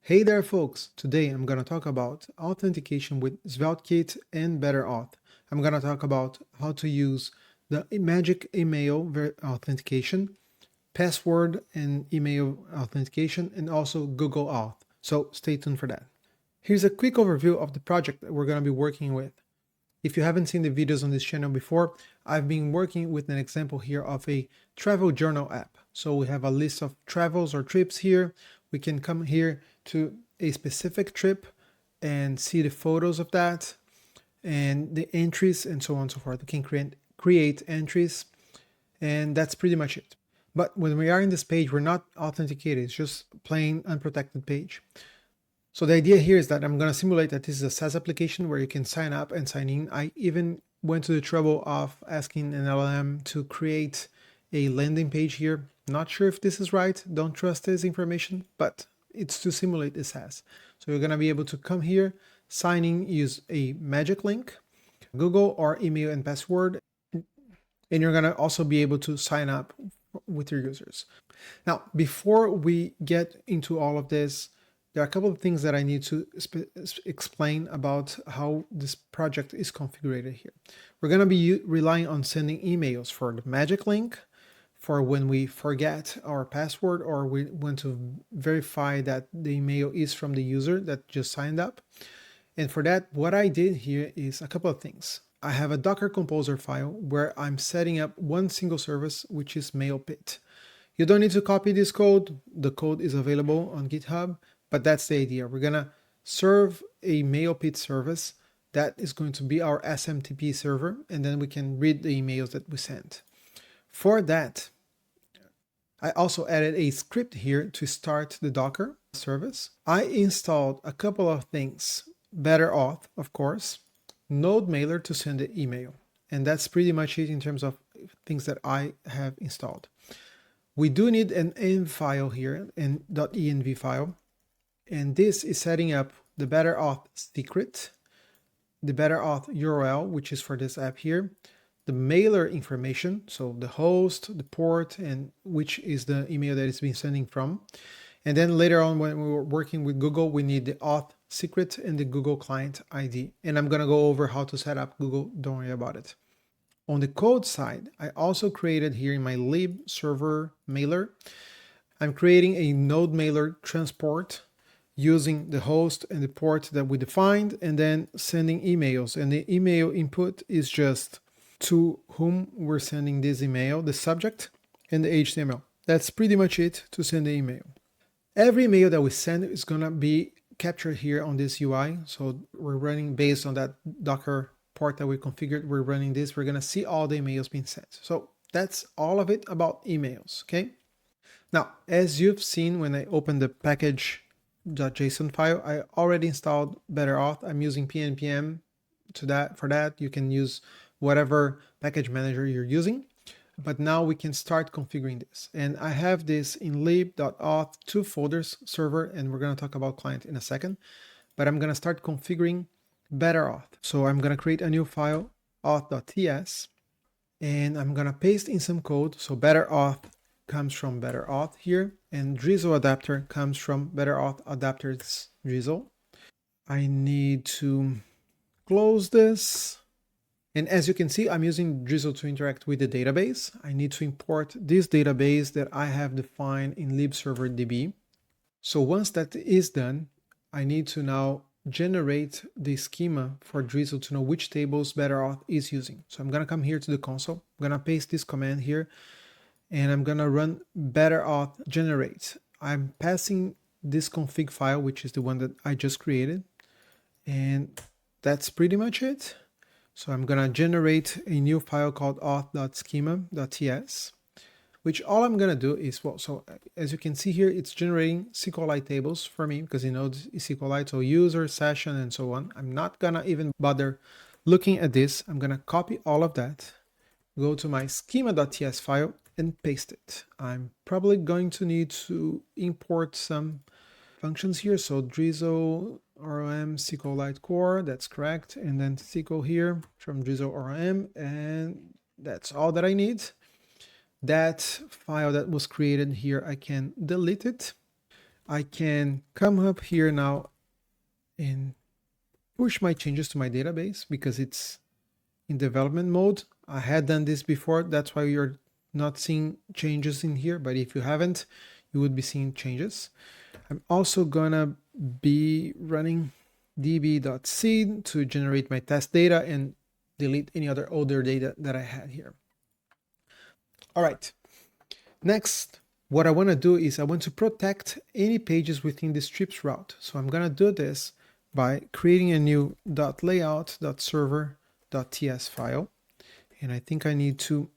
Hey there folks, today I'm going to talk about authentication with SvelteKit and BetterAuth. I'm going to talk about how to use the magic email authentication, password and email authentication, and also Google Auth. So stay tuned for that. Here's a quick overview of the project that we're going to be working with. If you haven't seen the videos on this channel before, I've been working with an example here of a travel journal app. So we have a list of travels or trips here. We can come here to a specific trip and see the photos of that and the entries and so on and so forth. We can create entries, and that's pretty much it. But when we are in this page, we're not authenticated. It's just plain unprotected page. So the idea here is that I'm going to simulate that this is a SaaS application where you can sign up and sign in. I even went to the trouble of asking an LLM to create a landing page here. Not sure if this is right. Don't trust this information, but it's to simulate the SaaS. So you're going to be able to come here, sign in, use a magic link, Google or email and password, and you're going to also be able to sign up with your users. Now, before we get into all of this, there are a couple of things that I need to explain about how this project is configured here. We're going to be relying on sending emails for the magic link, for when we forget our password or we want to verify that the email is from the user that just signed up. And for that, what I did here is a couple of things. I have a Docker Composer file where I'm setting up one single service, which is MailPit. You don't need to copy this code. The code is available on GitHub. But that's the idea. We're going to serve a MailPit service that is going to be our SMTP server, and then we can read the emails that we send. For that, I also added a script here to start the Docker service. I installed a couple of things. BetterAuth, of course, NodeMailer to send the email. And that's pretty much it in terms of things that I have installed. We do need an env file here, an .env file. And this is setting up the BetterAuth secret, the BetterAuth URL, which is for this app here, the mailer information, so the host, the port, and which is the email that it's been sending from. And then later on, when we were working with Google, we need the auth secret and the Google client ID. And I'm going to go over how to set up Google. Don't worry about it. On the code side, I also created here in my lib server mailer, I'm creating a NodeMailer transport using the host and the port that we defined, and then sending emails. And the email input is just to whom we're sending this email, the subject, and the HTML. That's pretty much it to send the email. Every email that we send is going to be captured here on this UI. So we're running based on that Docker port that we configured. We're running this. We're going to see all the emails being sent. So that's all of it about emails. Okay. Now, as you've seen when I opened the package.json file, I already installed BetterAuth. I'm using pnpm for that. You can use whatever package manager you're using. But now we can start configuring this. And I have this in lib.auth, 2 folders, server, and we're going to talk about client in a second. But I'm going to start configuring BetterAuth. So I'm going to create a new file, auth.ts, and I'm going to paste in some code. So BetterAuth comes from BetterAuth here, and Drizzle adapter comes from BetterAuth adapters Drizzle. I need to close this. And as you can see, I'm using Drizzle to interact with the database. I need to import this database that I have defined in libserverdb. So once that is done, I need to now generate the schema for Drizzle to know which tables BetterAuth is using. So I'm going to come here to the console. I'm going to paste this command here, and I'm going to run BetterAuth generate. I'm passing this config file, which is the one that I just created. And that's pretty much it. So I'm going to generate a new file called auth.schema.ts, which all I'm going to do is, well, so as you can see here, it's generating SQLite tables for me because it knows SQLite, so user, session, and so on. I'm not going to even bother looking at this. I'm going to copy all of that, go to my schema.ts file, and paste it. I'm probably going to need to import some functions here. So Drizzle ROM SQLite core, that's correct. And then SQL here from Drizzle ROM, and that's all that I need. That file that was created here, I can delete it. I can come up here now and push my changes to my database because it's in development mode. I had done this before, that's why you're not seeing changes in here, but if you haven't, you would be seeing changes. I'm also gonna be running db.seed to generate my test data and delete any other older data that I had here. All right, next, what I want to do is I want to protect any pages within the strips route. So I'm going to do this by creating a new .layout.server.ts file. And I think I need to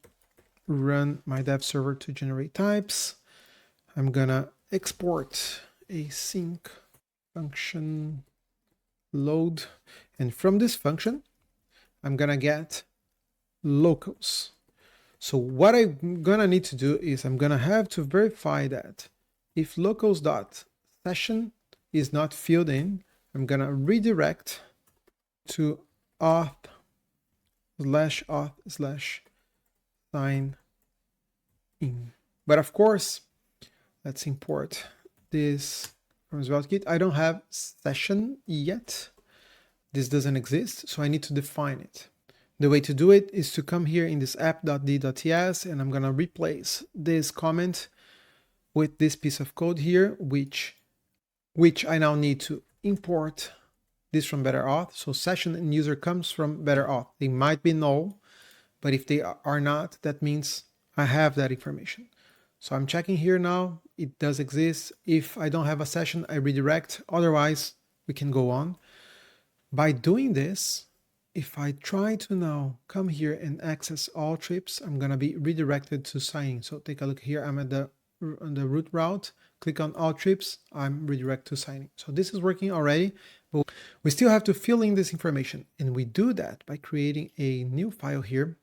run my dev server to generate types. I'm going to export async function load. And from this function, I'm going to get locals. So what I'm gonna need to do is I'm gonna have to verify that if locals.session is not filled in, I'm gonna redirect to auth/auth/sign in. But of course, let's import this from SvelteKit. I don't have session yet. This doesn't exist, so I need to define it. The way to do it is to come here in this app.d.ts, and I'm gonna replace this comment with this piece of code here, which I now need to import this from BetterAuth. So session and user comes from BetterAuth. They might be null, but if they are not, that means I have that information. So I'm checking here now, it does exist. If I don't have a session, I redirect. Otherwise, we can go on. By doing this, if I try to now come here and access all trips, I'm gonna be redirected to signing. So take a look here, I'm on the root route, click on all trips, I'm redirected to signing. So this is working already, but we still have to fill in this information. And we do that by creating a new file here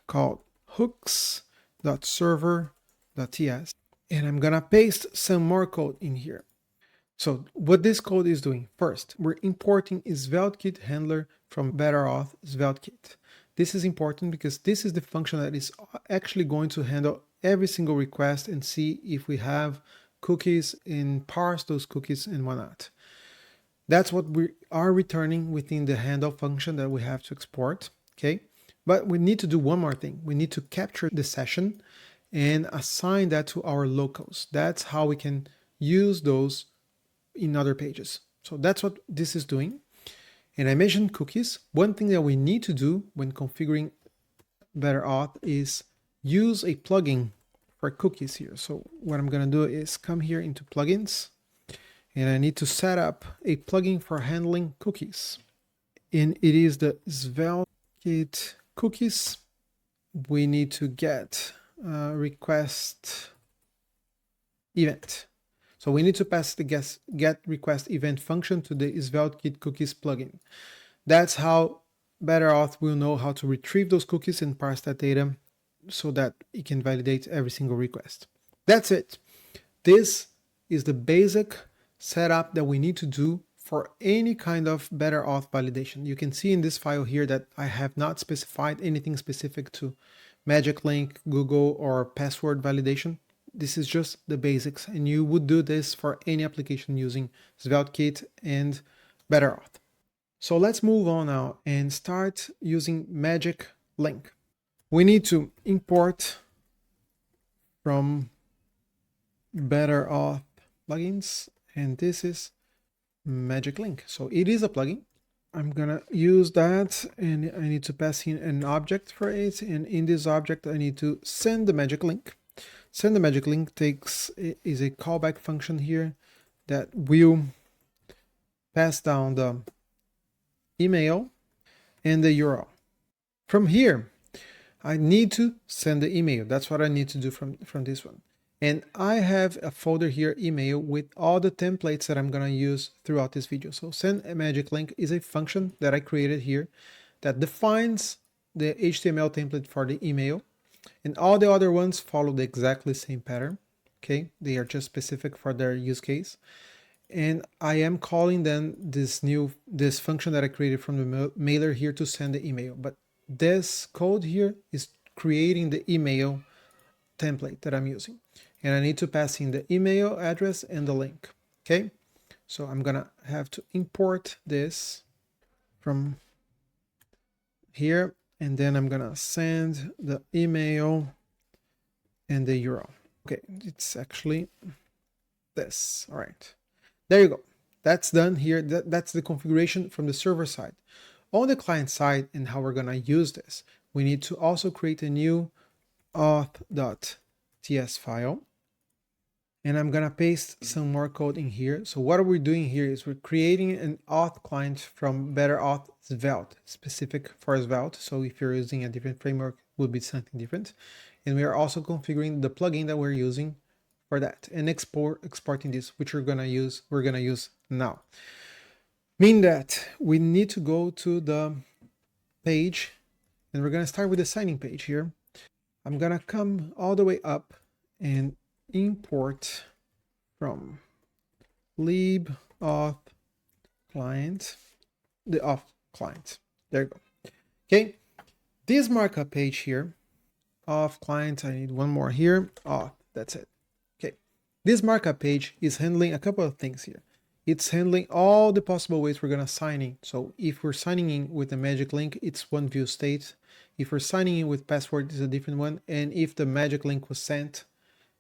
called hooks.server.ts. And I'm gonna paste some more code in here. So what this code is doing, first, we're importing a SvelteKit handler from BetterAuth SvelteKit. This is important because this is the function that is actually going to handle every single request and see if we have cookies and parse those cookies and whatnot. That's what we are returning within the handle function that we have to export, okay? But we need to do one more thing. We need to capture the session and assign that to our locals. That's how we can use those in other pages. So that's what this is doing. And I mentioned cookies. One thing that we need to do when configuring BetterAuth is use a plugin for cookies here. So what I'm gonna do is come here into plugins, and I need to set up a plugin for handling cookies. And it is the SvelteKit cookies. We need to get request event. So we need to pass the get request event function to the SvelteKit cookies plugin. That's how BetterAuth will know how to retrieve those cookies and parse that data so that it can validate every single request. That's it. This is the basic setup that we need to do for any kind of BetterAuth validation. You can see in this file here that I have not specified anything specific to magic link, Google, or password validation. This is just the basics, and you would do this for any application using SvelteKit and BetterAuth. So let's move on now and start using magic link. We need to import from BetterAuth plugins, and this is magic link. So it is a plugin. I'm gonna use that, and I need to pass in an object for it, and in this object I need to send the magic link. Send the magic link is a callback function here that will pass down the email and the URL. From here, I need to send the email. That's what I need to do from this one. And I have a folder here, email, with all the templates that I'm gonna use throughout this video. So send a magic link is a function that I created here that defines the HTML template for the email. And all the other ones follow the exactly same pattern, okay? They are just specific for their use case. And I am calling then this function that I created from the mailer here to send the email. But this code here is creating the email template that I'm using. And I need to pass in the email address and the link. Okay, so I'm gonna have to import this from here, and then I'm gonna send the email and the URL. Okay, it's actually this. All right, there you go. That's done here. That's the configuration from the server side. On the client side, and how we're gonna use this, we need to also create a new auth.ts file. And I'm gonna paste some more code in here. So what are we doing here is we're creating an auth client from BetterAuth Svelte, specific for Svelte. So if you're using a different framework, it will be something different. And we are also configuring the plugin that we're using for that and exporting this, which we're gonna use now. Mean that we need to go to the page, and we're gonna start with the signing page here. I'm gonna come all the way up and import from lib auth client, the auth client. There you go. Okay, this markup page here, auth client, I need one more here, auth, that's it. Okay, this markup page is handling a couple of things here. It's handling all the possible ways we're gonna sign in. So if we're signing in with a magic link, it's one view state. If we're signing in with password, it's a different one. And if the magic link was sent,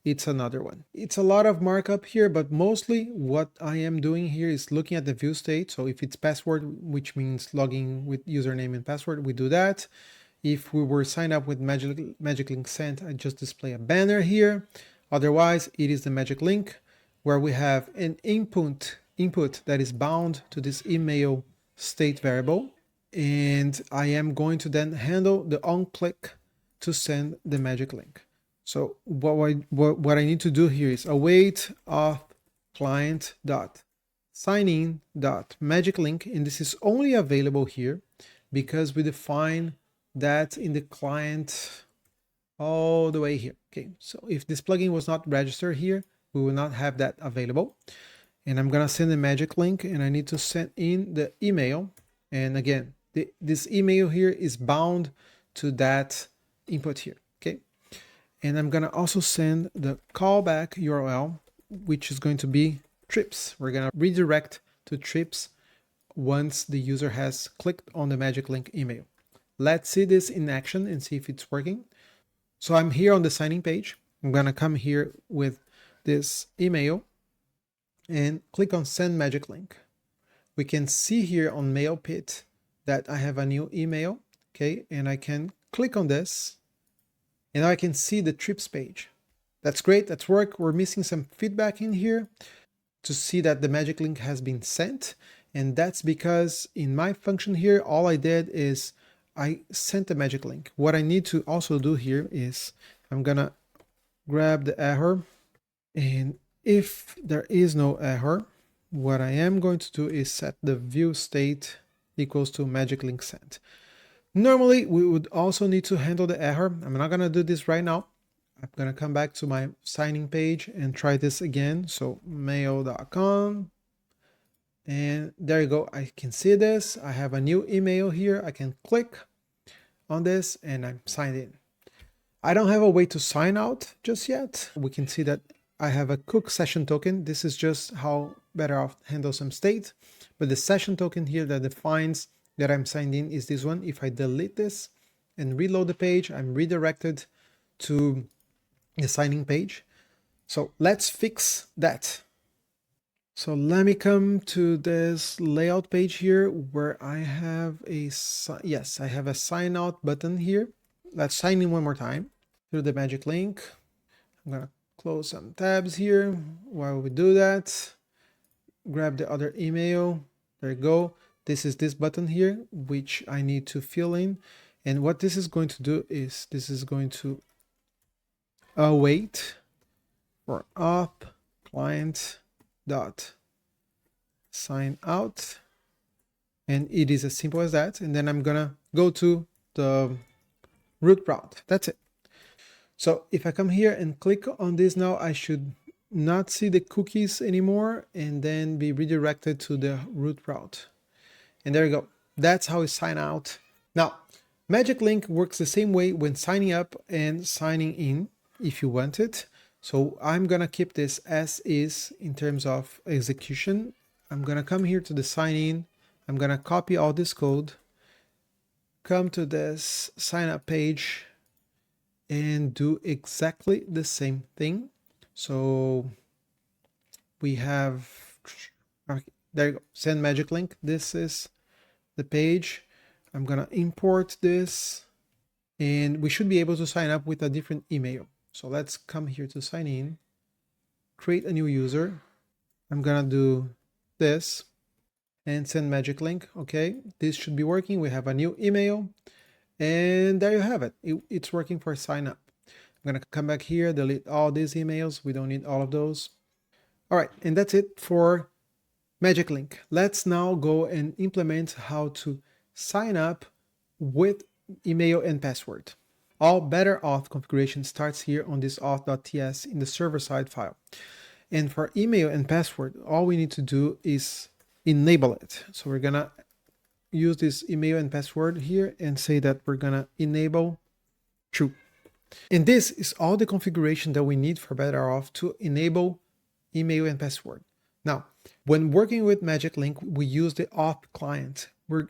it's another one. It's a lot of markup here, but mostly what I am doing here is looking at the view state. So if it's password, which means logging with username and password, we do that. If we were signed up with magic link sent, I just display a banner here. Otherwise, it is the magic link where we have an input that is bound to this email state variable. And I am going to then handle the on click to send the magic link. So what I need to do here is await auth client dot sign-in dot magic link, and this is only available here because we define that in the client all the way here. Okay, so if this plugin was not registered here, we will not have that available. And I'm gonna send the magic link, and I need to send in the email. And again, this email here is bound to that input here. Okay. And I'm gonna also send the callback URL, which is going to be trips. We're gonna redirect to trips once the user has clicked on the magic link email. Let's see this in action and see if it's working. So I'm here on the signing page. I'm gonna come here with this email and click on send magic link. We can see here on MailPit that I have a new email, okay? And I can click on this, and now I can see the trips page. That's great, that's work. We're missing some feedback in here to see that the magic link has been sent. And that's because in my function here, all I did is I sent the magic link. What I need to also do here is I'm gonna grab the error, and if there is no error, what I am going to do is set the view state equals to magic link sent. Normally, we would also need to handle the error. I'm not gonna do this right now. I'm gonna come back to my signing page and try this again. So mail.com, and there you go. I can see this. I have a new email here. I can click on this and I'm signed in. I don't have a way to sign out just yet. We can see that I have a cook session token. This is just how BetterAuth handles some state. But the session token here that defines that I'm signed in is this one. If I delete this and reload the page, I'm redirected to the signing page. So let's fix that. So let me come to this layout page here where I have a, yes, I have a sign out button here. Let's sign in one more time through the magic link. I'm gonna close some tabs here while we do that. Grab the other email. There you go. This is this button here, which I need to fill in. And what this is going to do is this is going to await for auth client dot sign out, and it is as simple as that. And then I'm gonna go to the root route. That's it. So if I come here and click on this now, I should not see the cookies anymore and then be redirected to the root route. And there you go. That's how we sign out. Now, Magic Link works the same way when signing up and signing in if you want it. So I'm gonna keep this as is in terms of execution. I'm gonna come here to the sign in. I'm gonna copy all this code, come to this sign up page and do exactly the same thing. So we have, okay, there you go, send magic link. This is the page. I'm gonna import this and we should be able to sign up with a different email. So let's come here to sign in, create a new user. I'm gonna do this and send magic link. Okay, this should be working. We have a new email and there you have it. It's working for sign up. I'm gonna come back here, delete all these emails. We don't need all of those. All right, and that's it for magic link. Let's now go and implement how to sign up with email and password. All better auth configuration starts here on this auth.ts in the server-side file. And for email and password, all we need to do is enable it. So we're gonna use this email and password here and say that we're gonna enable true. And this is all the configuration that we need for Better Auth to enable email and password. Now, when working with Magic Link, we use the Auth client.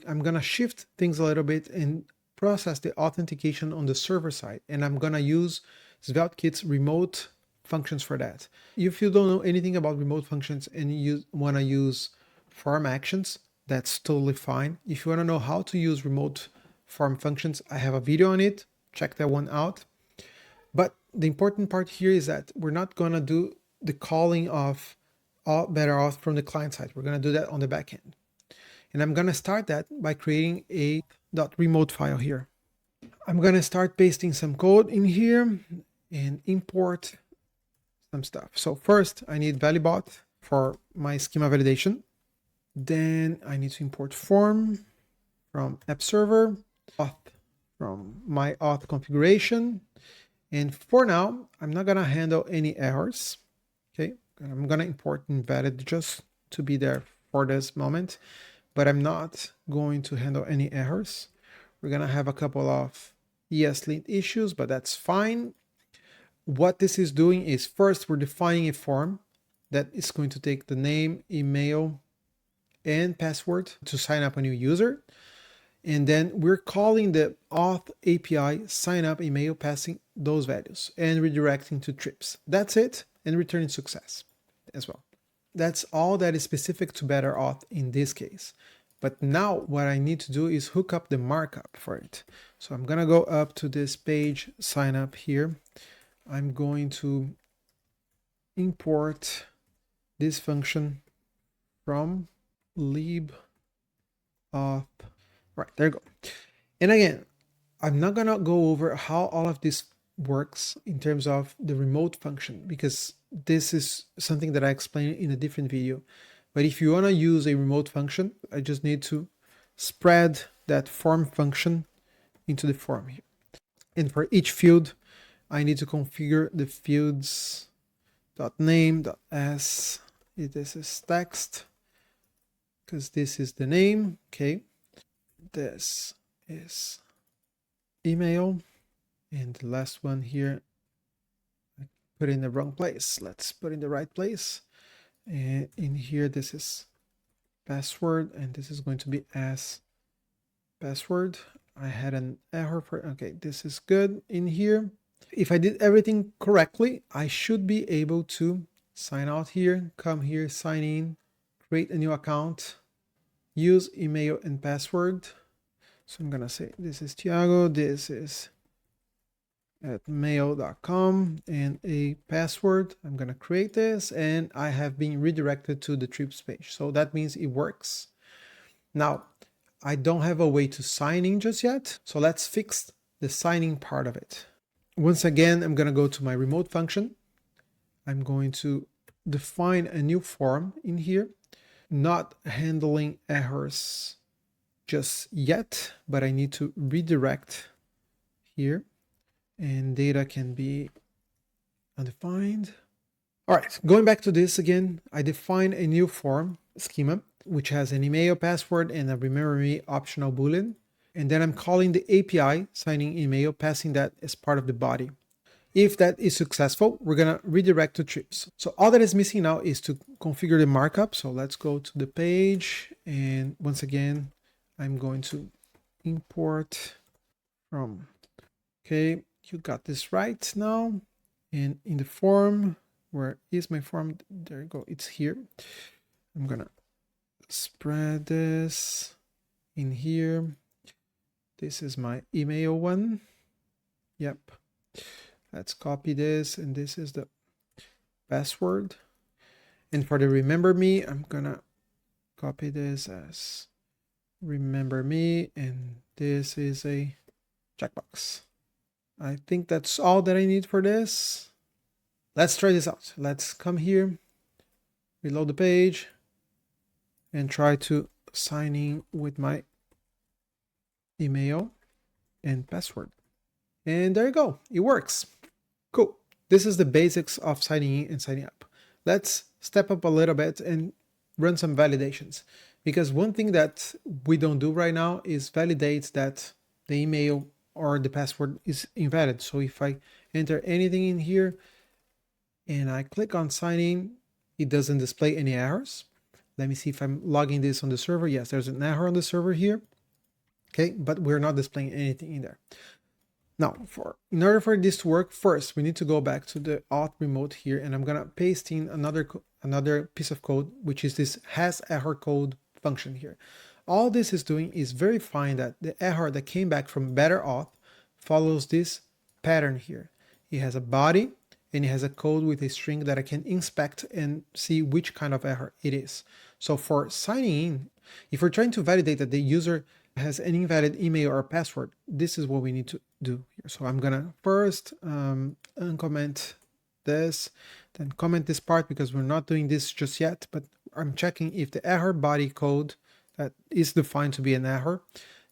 I'm gonna shift things a little bit and process the authentication on the server side. And I'm gonna use SvelteKit's remote functions for that. If you don't know anything about remote functions and you wanna use form actions, that's totally fine. If you wanna know how to use remote form functions, I have a video on it. Check that one out. But the important part here is that we're not gonna do the calling of Better Auth from the client side. We're gonna do that on the back end. And I'm gonna start that by creating a .remote file here. I'm gonna start pasting some code in here and import some stuff. So first I need valibot for my schema validation. Then I need to import form from app server, auth from my auth configuration. And for now, I'm not gonna handle any errors. Okay, I'm gonna import invalid just to be there for this moment, but I'm not going to handle any errors. We're gonna have a couple of ESLint issues, but that's fine. What this is doing is first we're defining a form that is going to take the name, email, and password to sign up a new user. And then we're calling the Auth API sign up email, passing those values and redirecting to trips. That's it, and returning success as well. That's all that is specific to Better Auth in this case. But now what I need to do is hook up the markup for it. So I'm gonna go up to this page, sign up here. I'm going to import this function from lib auth. Right, there you go. And again, I'm not gonna go over how all of this works in terms of the remote function, because this is something that I explained in a different video. But if you wanna use a remote function, I just need to spread that form function into the form here. And for each field, I need to configure the fields .name.as. This is text, because this is the name, okay? This is email, and the last one here, I put in the wrong place. Let's put in the right place. And in here, this is password, and this is going to be as password. I had an error for, okay, this is good in here. If I did everything correctly, I should be able to sign out here, come here, sign in, create a new account, use email and password. So I'm gonna say this is Thiago, this is at mail.com, and a password. I'm gonna create this, and I have been redirected to the trips page. So that means it works. Now, I don't have a way to sign in just yet, so let's fix the signing part of it. Once again, I'm gonna go to my remote function. I'm going to define a new form in here, not handling errors just yet, but I need to redirect here, and data can be undefined. All right, going back to this again, I define a new form schema, which has an email password and a remember me optional boolean. And then I'm calling the API signing email, passing that as part of the body. If that is successful, we're gonna redirect to trips. So all that is missing now is to configure the markup. So let's go to the page, and once again, I'm going to import from, okay, you got this right now. And in the form, where is my form? There you go, it's here. I'm gonna spread this in here. This is my email one. Yep. Let's copy this, and this is the password. And for the remember me, I'm gonna copy this as remember me, and this is a checkbox. I think that's all that I need for this. Let's try this out. Let's come here, reload the page, and try to sign in with my email and password. And there you go, it works. Cool. This is the basics of signing in and signing up. Let's step up a little bit and run some validations. Because one thing that we don't do right now is validate that the email or the password is invalid. So if I enter anything in here and I click on sign in, it doesn't display any errors. Let me see if I'm logging this on the server. Yes, there's an error on the server here. Okay, but we're not displaying anything in there. Now, in order for this to work, first we need to go back to the auth remote here, and I'm gonna paste in another piece of code, which is this has error code function here. All this is doing is verifying that the error that came back from better auth follows this pattern here. It has a body and it has a code with a string that I can inspect and see which kind of error it is. So for signing in, if we're trying to validate that the user has an invalid email or password, this is what we need to do here. So I'm gonna first uncomment this, then comment this part because we're not doing this just yet, but I'm checking if the error body code that is defined to be an error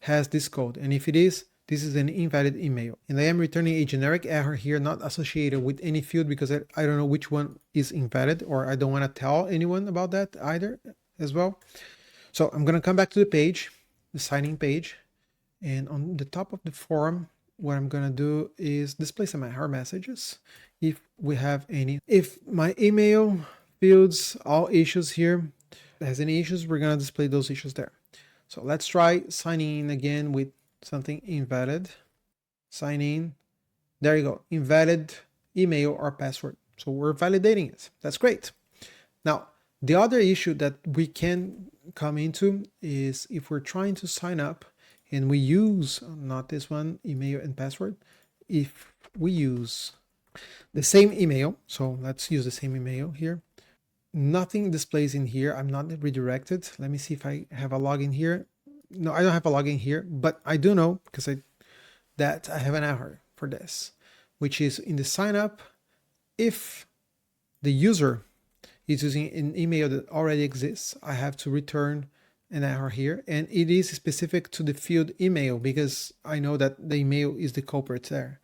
has this code. And if it is, this is an invalid email. And I am returning a generic error here, not associated with any field because I don't know which one is invalid, or I don't want to tell anyone about that either as well. So I'm going to come back to the page, the signing page, and on the top of the form, what I'm going to do is display some error messages if we have any. If my email fields all issues here, has any issues, we're going to display those issues there. So let's try signing in again with something invalid. Sign in. There you go. Invalid email or password. So we're validating it. That's great. Now, the other issue that we can come into is if we're trying to sign up and we use, not this one, email and password, if we use the same email, so let's use the same email here, nothing displays in here. I'm not redirected. Let me see if I have a login here. No, I don't have a login here, but I do know because that I have an error for this, which is in the sign up. If the user is using an email that already exists, I have to return an error here, and it is specific to the field email because I know that the email is the culprit there.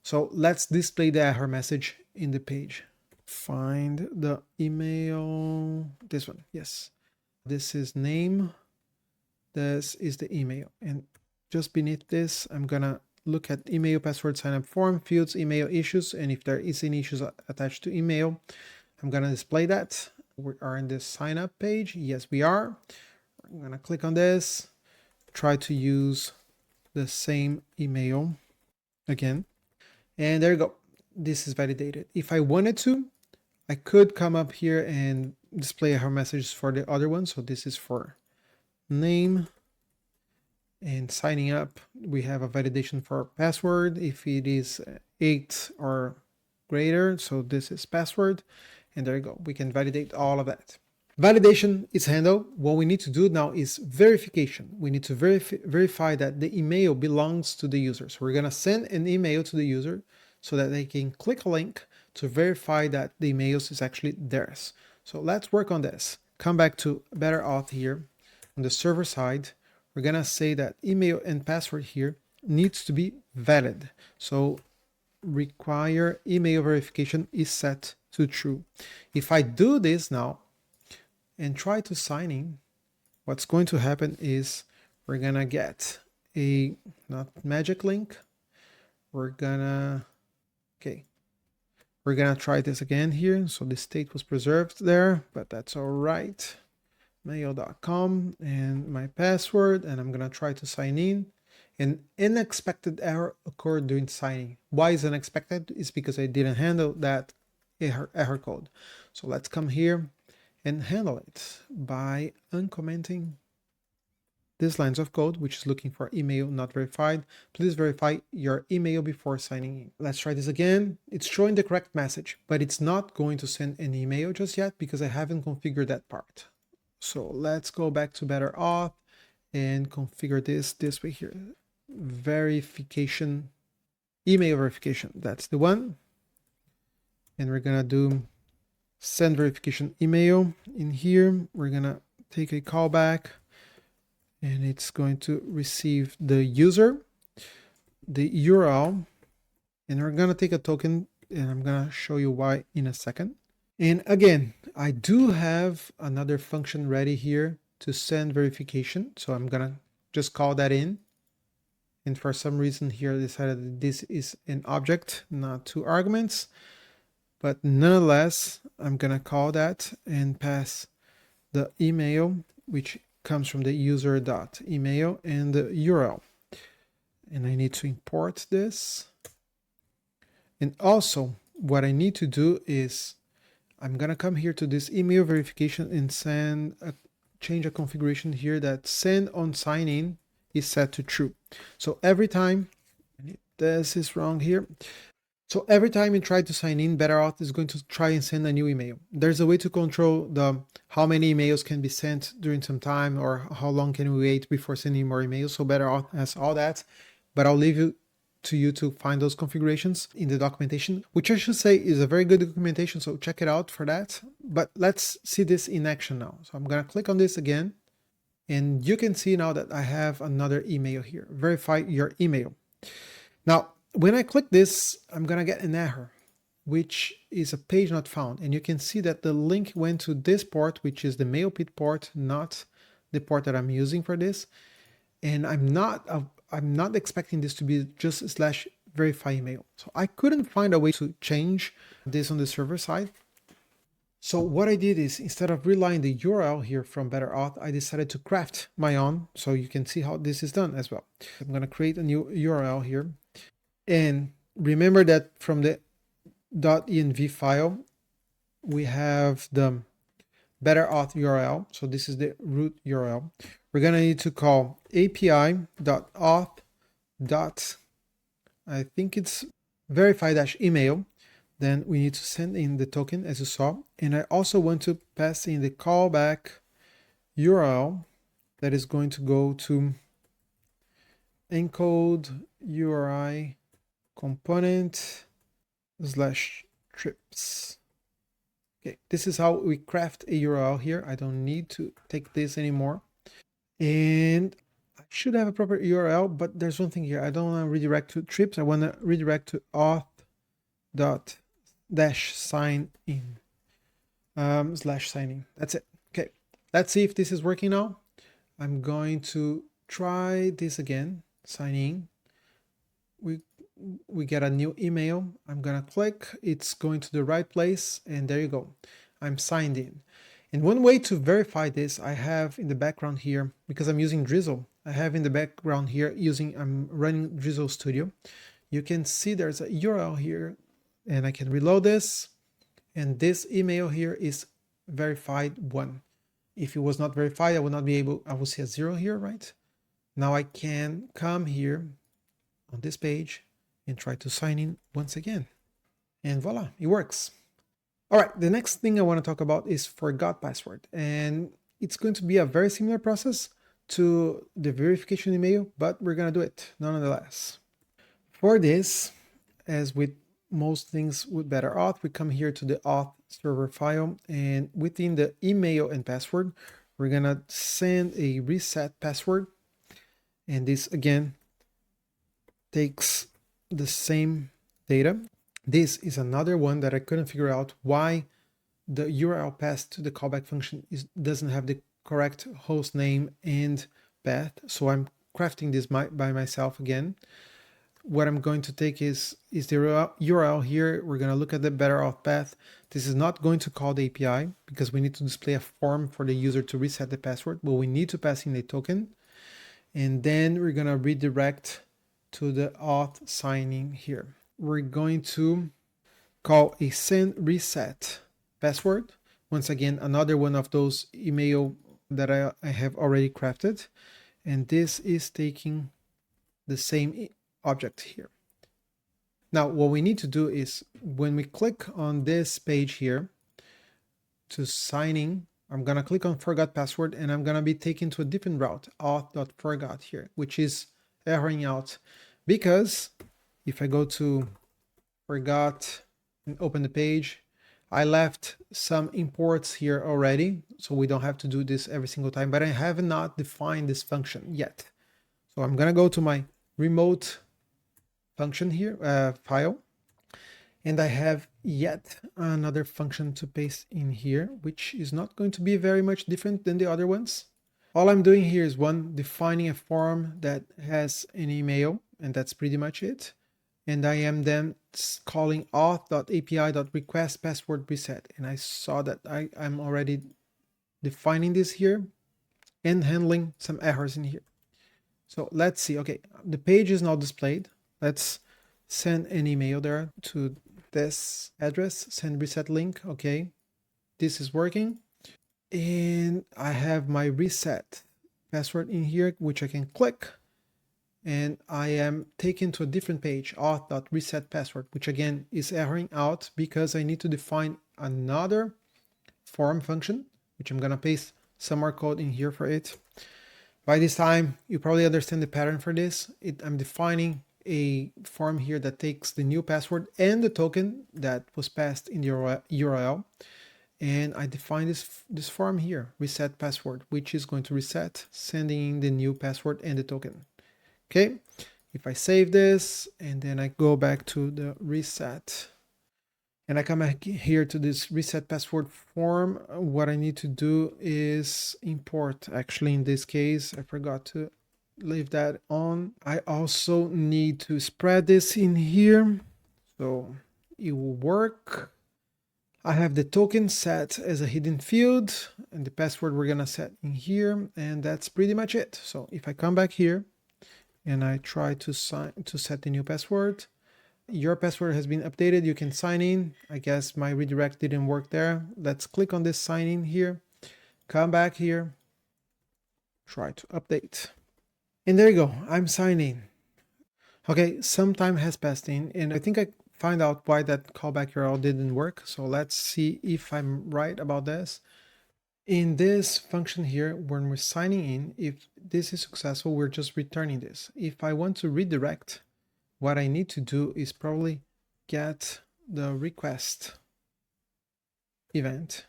So let's display the error message in the page. Find the email, this one, yes. This is name, this is the email, and just beneath this, I'm gonna look at email, password, sign up form, fields, email issues, and if there is any issues attached to email, I'm gonna display that. We are in this sign up page, yes we are. I'm gonna click on this, try to use the same email again, and there you go. This is validated. If I wanted to, I could come up here and display error messages for the other one. So this is for name and signing up. We have a validation for password if it is 8 or greater. So this is password, and there you go. We can validate all of that. Validation is handled. What we need to do now is verification. We need to verify that the email belongs to the user. So we're gonna send an email to the user so that they can click a link to verify that the emails is actually theirs. So let's work on this. Come back to Better Auth here. On the server side, we're gonna say that email and password here needs to be valid. So require email verification is set to true. If I do this now and try to sign in, what's going to happen is we're gonna get a not magic link. We're gonna, okay, We're gonna try this again here. So the state was preserved there, but that's all right. Mail.com and my password, and I'm gonna try to sign in. An unexpected error occurred during signing. Why is unexpected? It's because I didn't handle that error code. So let's come here and handle it by uncommenting these lines of code, which is looking for email not verified. Please verify your email before signing in. Let's try this again. It's showing the correct message, but it's not going to send an email just yet because I haven't configured that part. So let's go back to Better Auth and configure this way here. Verification, email verification, that's the one. And we're gonna do send verification email in here. We're gonna take a callback and it's going to receive the user, the URL, and we're gonna take a token, and I'm gonna show you why in a second. And again, I do have another function ready here to send verification, so I'm gonna just call that in. And for some reason here I decided that this is an object, not two arguments, but nonetheless I'm gonna call that and pass the email, which comes from the user.email, and the URL. And I need to import this. And also what I need to do is I'm gonna come here to this email verification and change a configuration here that send on sign in is set to true. So every time, this is wrong here. So every time you try to sign in, BetterAuth is going to try and send a new email. There's a way to control how many emails can be sent during some time, or how long can we wait before sending more emails. So BetterAuth has all that, but I'll leave it to you to find those configurations in the documentation, which I should say is a very good documentation, so check it out for that. But let's see this in action now. So I'm gonna click on this again, and you can see now that I have another email here, verify your email. Now, when I click this, I'm gonna get an error, which is a page not found. And you can see that the link went to this port, which is the MailPit port, not the port that I'm using for this. And I'm not expecting this to be just /verify email. So I couldn't find a way to change this on the server side. So what I did is, instead of relying the URL here from BetterAuth, I decided to craft my own, so you can see how this is done as well. I'm gonna create a new URL here. And remember that from the .env file, we have the BetterAuth URL. So this is the root URL. We're gonna need to call api.auth. I think it's verify-email. Then we need to send in the token, as you saw. And I also want to pass in the callback URL that is going to go to encode URI component /trips. Okay, this is how we craft a URL here. I don't need to take this anymore. And I should have a proper URL, but there's one thing here. I don't want to redirect to trips. I want to redirect to auth.-sign-in /signing. That's it. Okay, let's see if this is working now. I'm going to try this again. Sign in. We get a new email. I'm gonna click, it's going to the right place, and there you go. I'm signed in. And one way to verify this, I have in the background here, because I'm using Drizzle, I have in the background here I'm running Drizzle Studio. You can see there's a URL here, and I can reload this, and this email here is verified 1. If it was not verified, I would not be able, I will see a 0 here, right? Now I can come here on this page and try to sign in once again. And voila, it works. All right, the next thing I want to talk about is forgot password. And it's going to be a very similar process to the verification email, but we're going to do it nonetheless. For this, as with most things with BetterAuth, we come here to the auth server file, and within the email and password, we're going to send a reset password. And this again takes the same data. This is another one that I couldn't figure out why the URL passed to the callback function doesn't have the correct host name and path. So I'm crafting this by myself again. what I'm going to take is the URL here. We're going to look at the better auth path. This is not going to call the API because we need to display a form for the user to reset the password, but we need to pass in a token. And then we're going to redirect to the auth signing here. We're going to call a send reset password. Once again, another one of those email that I have already crafted. And this is taking the same object here. Now, what we need to do is when we click on this page here to sign in, I'm going to click on forgot password and I'm going to be taken to a different route, auth.forgot here, which is erroring out because if I go to forgot and open the page, I left some imports here already, so we don't have to do this every single time, but I have not defined this function yet. So I'm going to go to my remote function here, file, and I have yet another function to paste in here, which is not going to be very much different than the other ones. All I'm doing here is defining a form that has an email, and that's pretty much it. And I am then calling auth.api.request password reset. And I saw that I'm already defining this here and handling some errors in here. So let's see. Okay, the page is now displayed. Let's send an email there to this address, send reset link. Okay, this is working. And I have my reset password in here, which I can click. And I am taken to a different page, auth.reset password, which again is erroring out because I need to define another form function, which I'm going to paste some more code in here for it. By this time, you probably understand the pattern for this. I'm defining a form here that takes the new password and the token that was passed in the URL. And I define this form here, reset password, which is going to reset, sending in the new password and the token. Okay, if I save this and then I go back to the reset and I come back here to this reset password form, what I need to do is import. Actually, in this case, I forgot to leave that on. I also need to spread this in here so it will work. I have the token set as a hidden field and the password we're gonna set in here, and that's pretty much it. So if I come back here and I try to set the new password, your password has been updated. You can sign in. I guess my redirect didn't work there. Let's click on this sign in here, come back here, try to update. And there you go, I'm signing. Okay, some time has passed in and I think I find out why that callback URL didn't work. So let's see if I'm right about this. In this function here, when we're signing in, if this is successful, we're just returning this. If I want to redirect, what I need to do is probably get the request event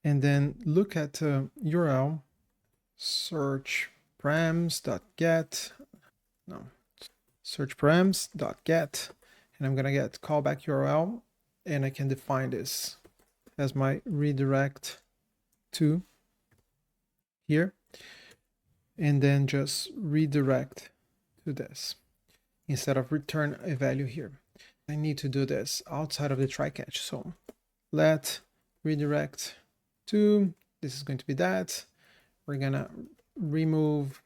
and then look at URL, search params.get, no, search params.get, and I'm gonna get callback URL, and I can define this as my redirect to here, and then just redirect to this instead of return a value here. I need to do this outside of the try catch. So let redirect to, this is going to be that. We're gonna remove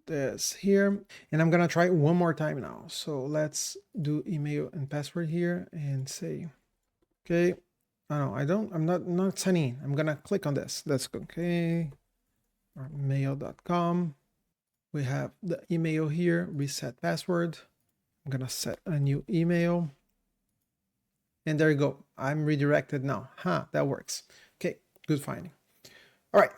this here, and I'm gonna try one more time now. So let's do email and password here and say, okay, I'm not signing in. I'm gonna click on this. Let's go, okay, mail.com. We have the email here, reset password. I'm gonna set a new email. And there you go, I'm redirected now. That works. Okay, good finding. All right,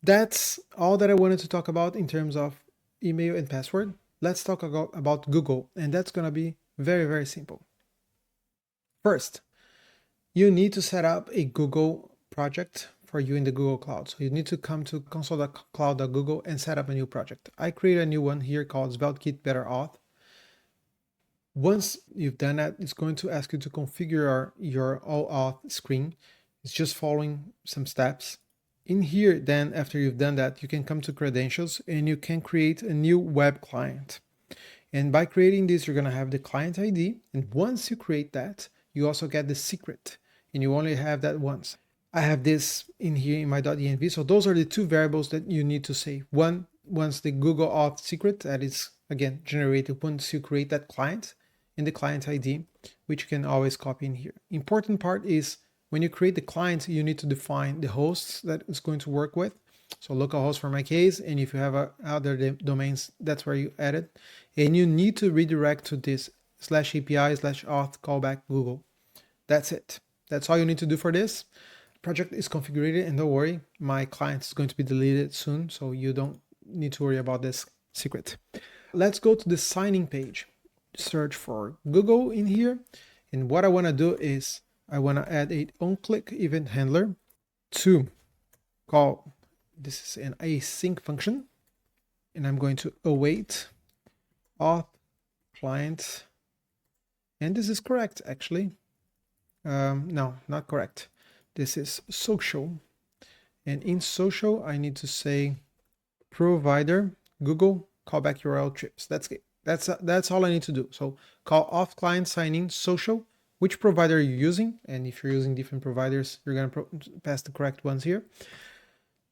that's all that I wanted to talk about in terms of email and password. Let's talk about Google, and that's gonna be very, very simple. First, you need to set up a Google project for you in the Google Cloud. So you need to come to console.cloud.google and set up a new project. I create a new one here called SvelteKit Better Auth. Once you've done that, it's going to ask you to configure your Auth screen. It's just following some steps. In here, then, after you've done that, you can come to credentials and you can create a new web client. And by creating this, you're going to have the client ID. And once you create that, you also get the secret, and you only have that once. I have this in here in my .env. So those are the two variables that you need to save. One, once the Google Auth secret that is again generated once you create that client, in the client ID, which you can always copy in here. Important part is when you create the client, you need to define the hosts that it's going to work with. So localhost for my case, and if you have other domains, that's where you add it. And you need to redirect to this /API/auth callback Google. That's it. That's all you need to do for this. Project is configured, and don't worry, my client is going to be deleted soon, so you don't need to worry about this secret. Let's go to the signing page. Search for Google in here, and what I want to do is I want to add a on-click event handler to call, this is an async function, and I'm going to await auth client, and this is correct actually. No, not correct. This is social, and in social I need to say provider Google callback URL trips. That's it. That's all I need to do. So call auth client signing social, which provider you're using, and if you're using different providers, you're gonna pass the correct ones here,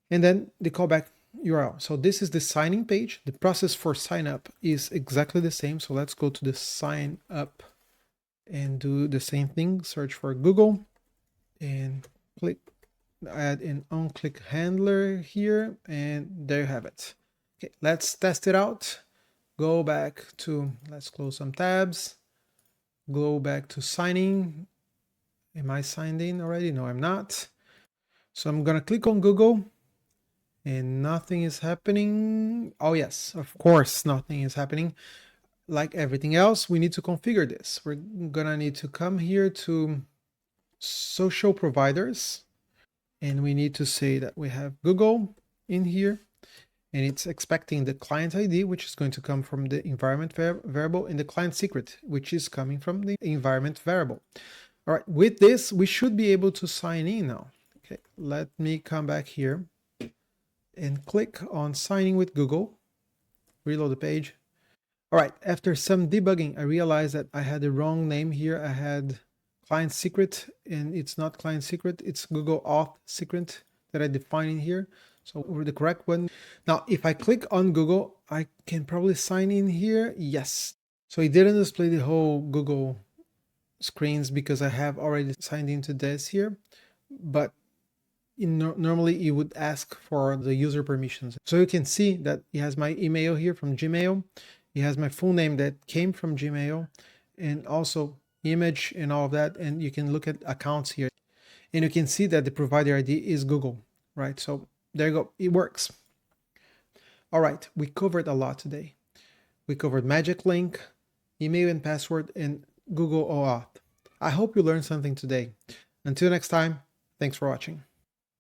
and then the callback URL. So this is the signing page. The process for sign up is exactly the same. So let's go to the sign up and do the same thing. Search for Google and click add an on-click handler here, and there you have it. Okay, let's test it out. Go back to, let's close some tabs, go back to signing. Am I signed in already? No, I'm not. So I'm gonna click on Google and nothing is happening. Oh yes, of course nothing is happening. Like everything else, we need to configure this. We're gonna need to come here to social providers, and we need to say that we have Google in here, and it's expecting the client ID, which is going to come from the environment variable, and the client secret, which is coming from the environment variable. All right, with this, we should be able to sign in now. Okay, let me come back here and click on signing with Google, reload the page. All right, after some debugging, I realized that I had the wrong name here. I had client secret, and it's not client secret, it's Google Auth secret that I defined in here. So we're the correct one. Now, if I click on Google, I can probably sign in here. Yes. So it didn't display the whole Google screens because I have already signed into this here, but normally you would ask for the user permissions. So you can see that it has my email here from Gmail. It has my full name that came from Gmail, and also image and all of that. And you can look at accounts here, and you can see that the provider ID is Google, right? So there you go, it works. All right, we covered a lot today. We covered magic link, email and password, and Google Auth. I hope you learned something today. Until next time, thanks for watching.